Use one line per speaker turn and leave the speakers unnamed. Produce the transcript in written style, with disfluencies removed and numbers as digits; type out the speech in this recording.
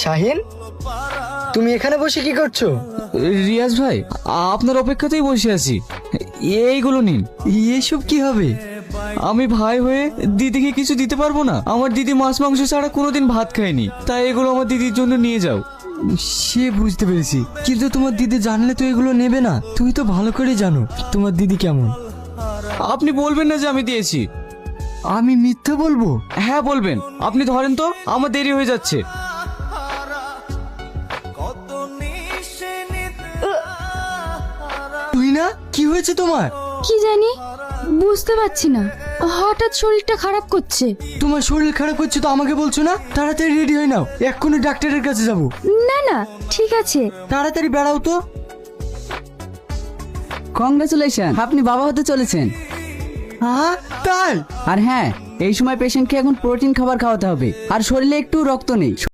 শাহিন, তুমি এখানে বসে কি করছো?
রিয়াজ ভাই, আপনার অপেক্ষাতেই বসে আছি। এইগুলো নিন।
এসব কি হবে?
আমি ভাই হয়ে দিদিকে কিছু দিতে পারবো না? আমার দিদি মাছ মাংস ছাড়া কোনোদিন ভাত খায়নি, তাই এগুলো আমার দিদির জন্য নিয়ে যাও।
সে বুঝতে পেরেছি, কিন্তু তোমার দিদি জানলে তো এগুলো নেবে না। তুমি তো ভালো করে জানো তোমার দিদি কেমন।
আপনি বলবেন না যে আমি দিয়েছি।
আমি মিথ্যে বলবো?
হ্যাঁ বলবেন। আপনি ধরেন তো, আমার দেরি হয়ে যাচ্ছে।
তুই না, কি হয়েছে তোমার?
কি জানি, বুঝতে পারছি না, হঠাৎ শরীরটা খারাপ করছে।
তোমার শরীর খারাপ হচ্ছে তো আমাকে বলছো না? তাড়াতাড়ি রেডি হয়ে নাও, এক্ষুনি ডাক্তারের কাছে যাবো।
না না, ঠিক আছে।
তাড়াতাড়ি বেড়াও তো।
কংগ্রেচুলেশন, আপনি বাবা হতে চলেছেন।
হ্যাঁ তাই?
আর হ্যাঁ, এই সময় পেশেন্টকে এখন প্রোটিন খাবার খাওয়াতে হবে, আর শরীরে একটু রক্ত নেই।